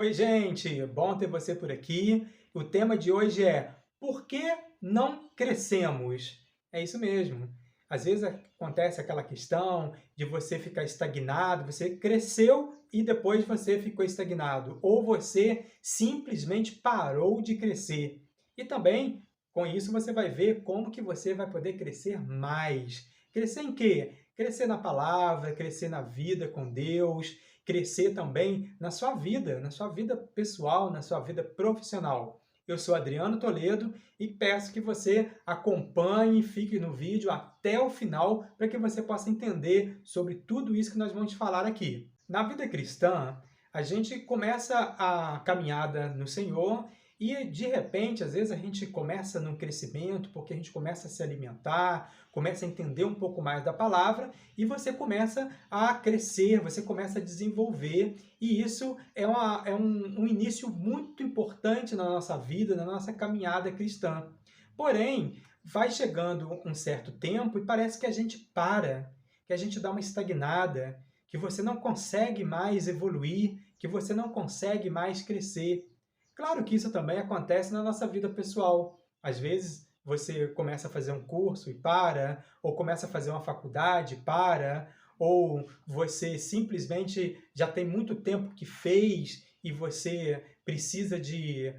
Oi, gente! Bom ter você por aqui. O tema de hoje é: por que não crescemos? É isso mesmo. Às vezes acontece aquela questão de você ficar estagnado, você cresceu e depois você ficou estagnado, ou você simplesmente parou de crescer. E também, com isso, você vai ver como que você vai poder crescer mais. Crescer em quê? Crescer na palavra, crescer na vida com Deus, crescer também na sua vida pessoal, na sua vida profissional. Eu sou Adriano Toledo e peço que você acompanhe e fique no vídeo até o final para que você possa entender sobre tudo isso que nós vamos falar aqui. Na vida cristã, a gente começa a caminhada no Senhor e, de repente, às vezes a gente começa num crescimento porque a gente começa a se alimentar, começa a entender um pouco mais da palavra e você começa a crescer, você começa a desenvolver, e isso é um início muito importante na nossa vida, na nossa caminhada cristã. Porém, vai chegando um certo tempo e parece que a gente para, que a gente dá uma estagnada, que você não consegue mais evoluir, que você não consegue mais crescer. Claro que isso também acontece na nossa vida pessoal. Às vezes você começa a fazer um curso e para, ou começa a fazer uma faculdade e para, ou você simplesmente já tem muito tempo que fez e você precisa de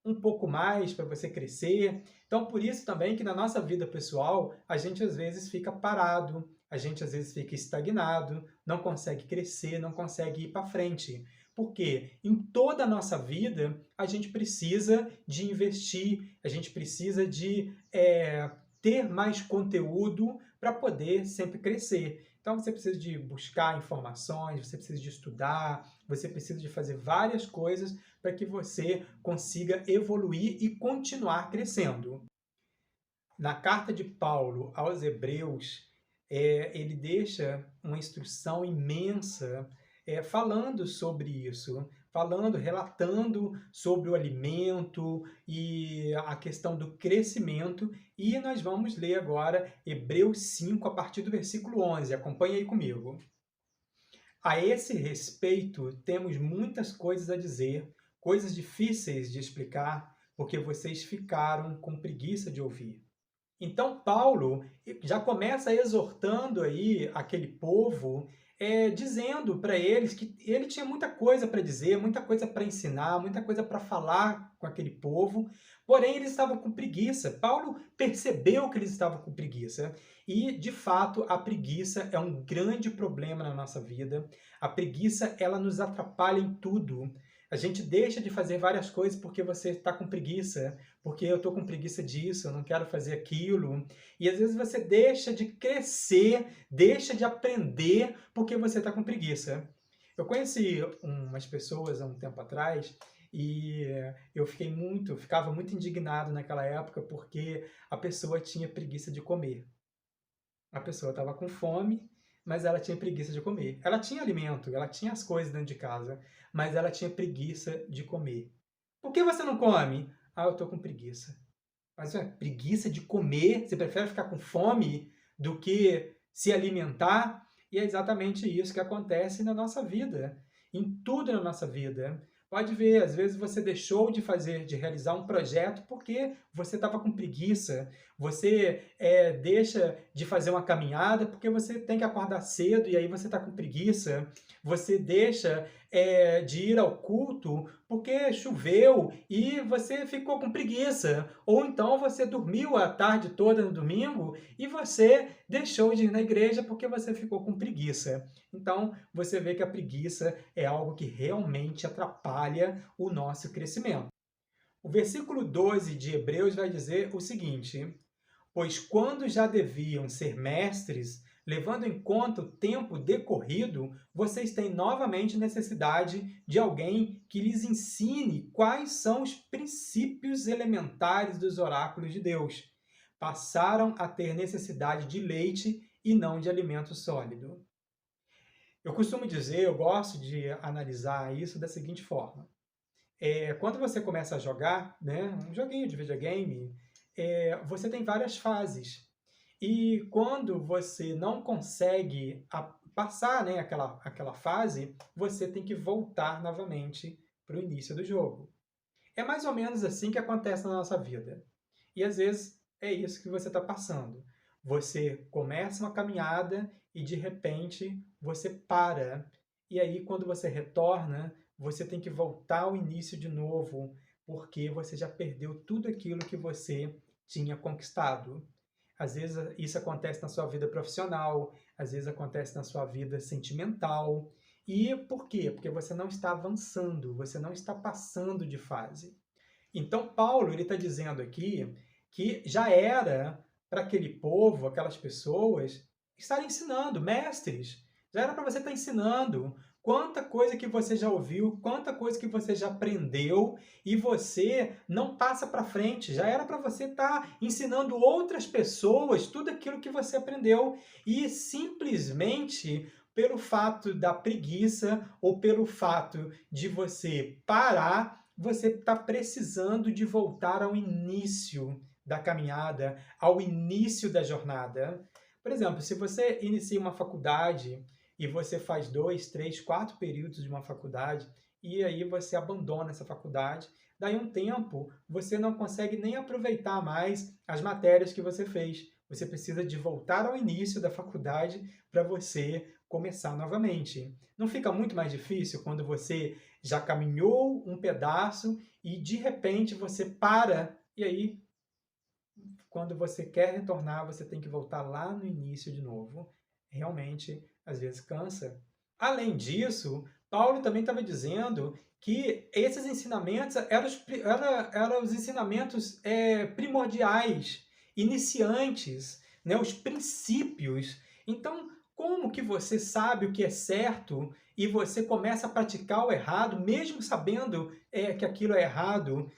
um pouco mais para você crescer. Então, por isso também que na nossa vida pessoal, a gente às vezes fica parado, a gente às vezes fica estagnado, não consegue crescer, não consegue ir para frente. Porque em toda a nossa vida, a gente precisa de investir, a gente precisa de ter mais conteúdo para poder sempre crescer. Então, você precisa de buscar informações, você precisa de estudar, você precisa de fazer várias coisas para que você consiga evoluir e continuar crescendo. Na carta de Paulo aos Hebreus, ele deixa uma instrução imensa falando sobre isso, falando, relatando sobre o alimento e a questão do crescimento. E nós vamos ler agora Hebreus 5, a partir do versículo 11. Acompanhe aí comigo. A esse respeito, temos muitas coisas a dizer, coisas difíceis de explicar, porque vocês ficaram com preguiça de ouvir. Então Paulo já começa exortando aí aquele povo, dizendo para eles que ele tinha muita coisa para dizer, muita coisa para ensinar, muita coisa para falar com aquele povo, porém eles estavam com preguiça. Paulo percebeu que eles estavam com preguiça e, de fato, a preguiça é um grande problema na nossa vida. A preguiça, ela nos atrapalha em tudo. A gente deixa de fazer várias coisas porque você está com preguiça, porque eu estou com preguiça disso, eu não quero fazer aquilo. E às vezes você deixa de crescer, deixa de aprender porque você está com preguiça. Eu conheci umas pessoas há um tempo atrás e ficava muito indignado naquela época porque a pessoa tinha preguiça de comer. A pessoa estava com fome, mas ela tinha preguiça de comer. Ela tinha alimento, ela tinha as coisas dentro de casa, mas ela tinha preguiça de comer. Por que você não come? Ah, eu estou com preguiça. Mas preguiça de comer? Você prefere ficar com fome do que se alimentar? E é exatamente isso que acontece na nossa vida, em tudo na nossa vida. Pode ver, às vezes você deixou de realizar um projeto porque você estava com preguiça. Você deixa de fazer uma caminhada porque você tem que acordar cedo e aí você está com preguiça. Você deixa de ir ao culto porque choveu e você ficou com preguiça. Ou então você dormiu a tarde toda no domingo e você deixou de ir na igreja porque você ficou com preguiça. Então, você vê que a preguiça é algo que realmente atrapalha o nosso crescimento. O versículo 12 de Hebreus vai dizer o seguinte: pois quando já deviam ser mestres, levando em conta o tempo decorrido, vocês têm novamente necessidade de alguém que lhes ensine quais são os princípios elementares dos oráculos de Deus. Passaram a ter necessidade de leite e não de alimento sólido. Eu costumo dizer, eu gosto de analisar isso da seguinte forma. Quando você começa a jogar, né, um joguinho de videogame, você tem várias fases. E quando você não consegue passar, né, aquela fase, você tem que voltar novamente para o início do jogo. É mais ou menos assim que acontece na nossa vida. E às vezes é isso que você está passando. Você começa uma caminhada e de repente você para. E aí, quando você retorna, você tem que voltar ao início de novo, porque você já perdeu tudo aquilo que você tinha conquistado. Às vezes isso acontece na sua vida profissional, às vezes acontece na sua vida sentimental. E por quê? Porque você não está avançando, você não está passando de fase. Então, Paulo ele está dizendo aqui que já era para aquele povo, aquelas pessoas, estarem ensinando, mestres. Já era para você estar ensinando. Quanta coisa que você já ouviu, quanta coisa que você já aprendeu e você não passa para frente. Já era para você estar ensinando outras pessoas tudo aquilo que você aprendeu e simplesmente pelo fato da preguiça ou pelo fato de você parar, você está precisando de voltar ao início da caminhada, ao início da jornada. Por exemplo, se você inicia uma faculdade e você faz 2, 3, 4 períodos de uma faculdade e aí você abandona essa faculdade, daí um tempo você não consegue nem aproveitar mais as matérias que você fez. Você precisa de voltar ao início da faculdade para você começar novamente. Não fica muito mais difícil quando você já caminhou um pedaço e de repente você para e aí quando você quer retornar, você tem que voltar lá no início de novo. Realmente, às vezes cansa. Além disso, Paulo também estava dizendo que esses ensinamentos eram os ensinamentos primordiais, iniciantes, né, os princípios. Então, como que você sabe o que é certo e você começa a praticar o errado, mesmo sabendo que aquilo é errado?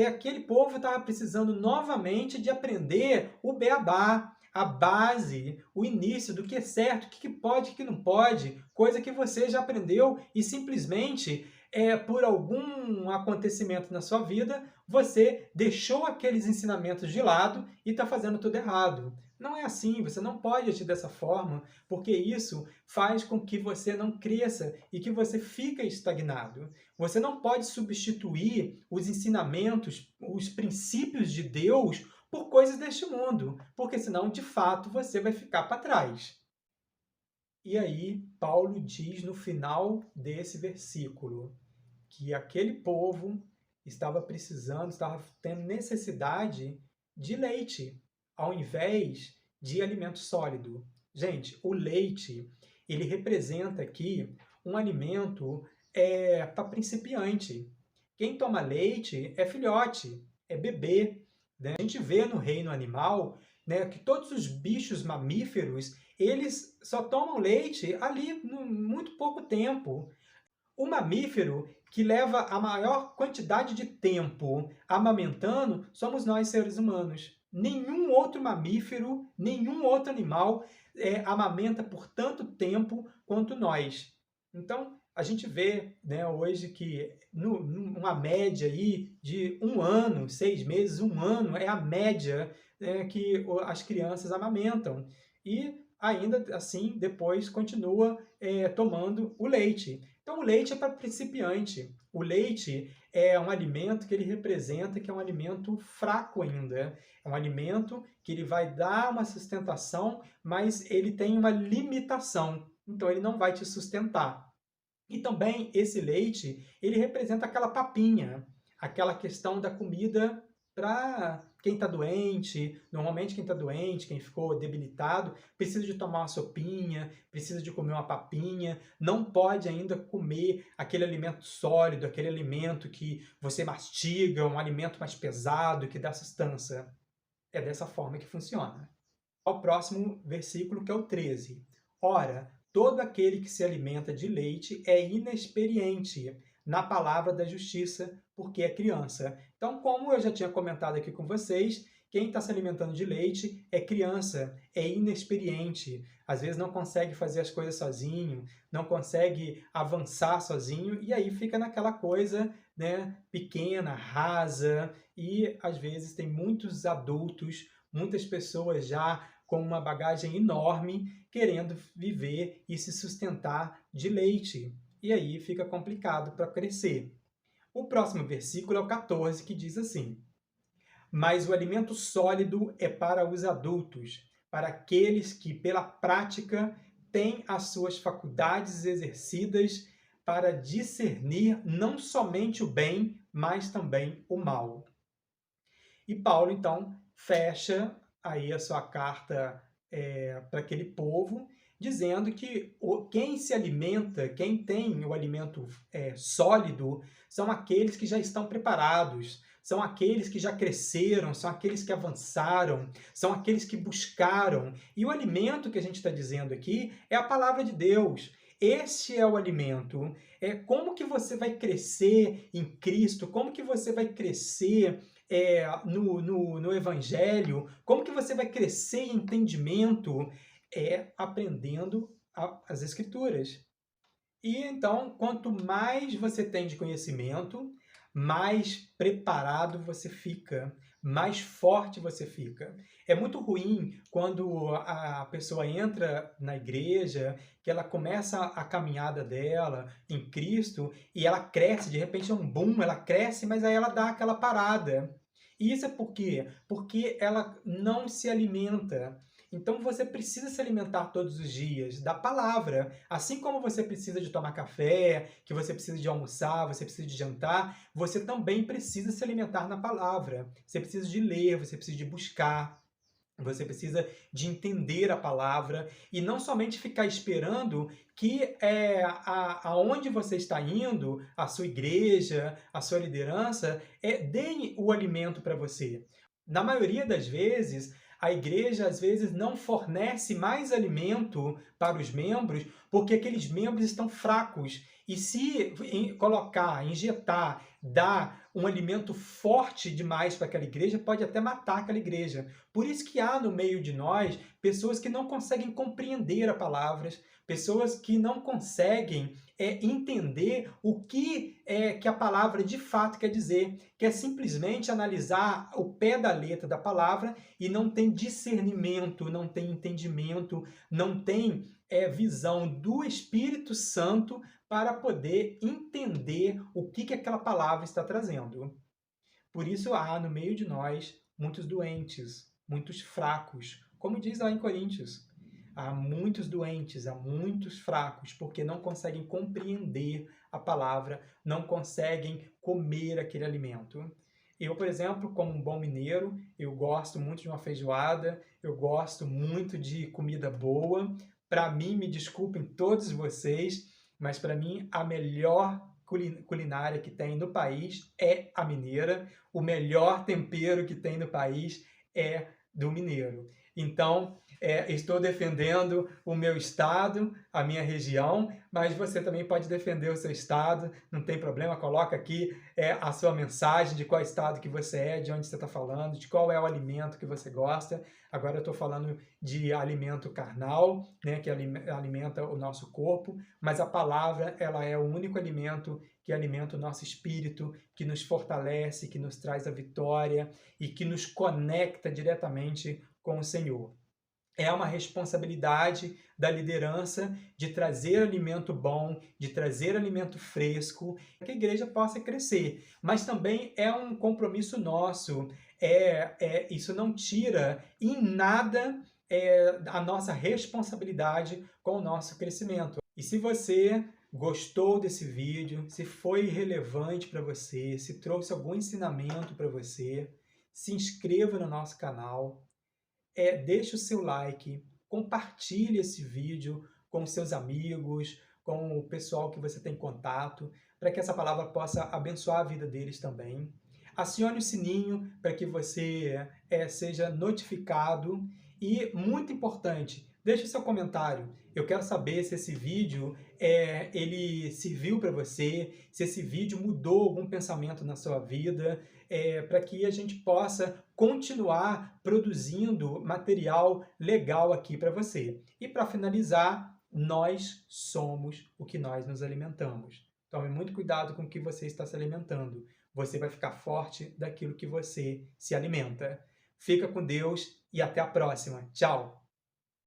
Aquele povo estava precisando novamente de aprender o beabá, a base, o início do que é certo, o que pode, o que não pode, coisa que você já aprendeu e simplesmente, por algum acontecimento na sua vida, você deixou aqueles ensinamentos de lado e está fazendo tudo errado. Não é assim, você não pode agir dessa forma, porque isso faz com que você não cresça e que você fique estagnado. Você não pode substituir os ensinamentos, os princípios de Deus por coisas deste mundo, porque senão, de fato, você vai ficar para trás. E aí, Paulo diz no final desse versículo que aquele povo estava precisando, estava tendo necessidade de leite, ao invés de alimento sólido. Gente, o leite, ele representa aqui um alimento para principiante. Quem toma leite é filhote, é bebê. Né? A gente vê no reino animal, né, que todos os bichos mamíferos, eles só tomam leite ali muito pouco tempo. O mamífero que leva a maior quantidade de tempo amamentando somos nós, seres humanos. Nenhum outro mamífero, nenhum outro animal amamenta por tanto tempo quanto nós. Então, a gente vê, né, hoje que numa média aí de 1 ano, 6 meses, 1 ano, é a média que as crianças amamentam. E ainda assim, depois continua tomando o leite. Então, o leite é para principiante. O leite é um alimento que ele representa que é um alimento fraco ainda. É um alimento que ele vai dar uma sustentação, mas ele tem uma limitação. Então, ele não vai te sustentar. E também esse leite, ele representa aquela papinha, aquela questão da comida para quem está doente. Normalmente quem está doente, quem ficou debilitado, precisa de tomar uma sopinha, precisa de comer uma papinha, não pode ainda comer aquele alimento sólido, aquele alimento que você mastiga, um alimento mais pesado, que dá sustância. É dessa forma que funciona. Ao próximo versículo, que é o 13. Ora, todo aquele que se alimenta de leite é inexperiente na palavra da justiça, porque é criança. Então, como eu já tinha comentado aqui com vocês, quem está se alimentando de leite é criança, é inexperiente. Às vezes não consegue fazer as coisas sozinho, não consegue avançar sozinho, e aí fica naquela coisa, né, pequena, rasa, e às vezes tem muitos adultos, muitas pessoas já com uma bagagem enorme, querendo viver e se sustentar de leite. E aí fica complicado para crescer. O próximo versículo é o 14, que diz assim: Mas o alimento sólido é para os adultos, para aqueles que, pela prática, têm as suas faculdades exercidas para discernir não somente o bem, mas também o mal. E Paulo, então, fecha aí a sua carta para aquele povo, dizendo que quem se alimenta, quem tem o alimento sólido, são aqueles que já estão preparados, são aqueles que já cresceram, são aqueles que avançaram, são aqueles que buscaram. E o alimento que a gente está dizendo aqui é a palavra de Deus. Este é o alimento. É como que você vai crescer em Cristo, como que você vai crescer no Evangelho, como que você vai crescer em entendimento? É aprendendo as Escrituras. E então, quanto mais você tem de conhecimento, mais preparado você fica, mais forte você fica. É muito ruim quando a pessoa entra na igreja, que ela começa a caminhada dela em Cristo e ela cresce, de repente é um boom, ela cresce, mas aí ela dá aquela parada. E isso é por quê? Porque ela não se alimenta. Então você precisa se alimentar todos os dias da palavra. Assim como você precisa de tomar café, que você precisa de almoçar, você precisa de jantar, você também precisa se alimentar na palavra. Você precisa de ler, você precisa de buscar. Você precisa de entender a palavra e não somente ficar esperando que aonde você está indo, a sua igreja, a sua liderança, deem o alimento para você. Na maioria das vezes, a igreja às vezes não fornece mais alimento para os membros porque aqueles membros estão fracos. E se colocar, injetar, dar um alimento forte demais para aquela igreja, pode até matar aquela igreja. Por isso que há no meio de nós pessoas que não conseguem compreender a palavra, pessoas que não conseguem entender o que que a palavra de fato quer dizer, que é simplesmente analisar o pé da letra da palavra e não tem discernimento, não tem entendimento, não tem visão do Espírito Santo para poder entender o que aquela palavra está trazendo. Por isso há no meio de nós muitos doentes, muitos fracos, como diz lá em Coríntios. Há muitos doentes, há muitos fracos, porque não conseguem compreender a palavra, não conseguem comer aquele alimento. Eu, por exemplo, como um bom mineiro, eu gosto muito de uma feijoada, eu gosto muito de comida boa. Para mim, me desculpem todos vocês, mas para mim a melhor culinária que tem no país é a mineira. O melhor tempero que tem no país é do mineiro. Então, estou defendendo o meu estado, a minha região, mas você também pode defender o seu estado, não tem problema, coloca aqui a sua mensagem de qual estado que você é, de onde você está falando, de qual é o alimento que você gosta. Agora eu estou falando de alimento carnal, né, que alimenta o nosso corpo, mas a palavra ela é o único alimento que alimenta o nosso espírito, que nos fortalece, que nos traz a vitória e que nos conecta diretamente com o Senhor. É uma responsabilidade da liderança de trazer alimento bom, de trazer alimento fresco, para que a igreja possa crescer. Mas também é um compromisso nosso. Isso não tira em nada a nossa responsabilidade com o nosso crescimento. E se você gostou desse vídeo, se foi relevante para você, se trouxe algum ensinamento para você, se inscreva no nosso canal, deixe o seu like, compartilhe esse vídeo com seus amigos, com o pessoal que você tem contato, para que essa palavra possa abençoar a vida deles também. Acione o sininho para que você seja notificado e, muito importante, deixe seu comentário. Eu quero saber se esse vídeo ele serviu para você, se esse vídeo mudou algum pensamento na sua vida, para que a gente possa continuar produzindo material legal aqui para você. E para finalizar, nós somos o que nós nos alimentamos. Tome muito cuidado com o que você está se alimentando. Você vai ficar forte daquilo que você se alimenta. Fica com Deus e até a próxima. Tchau!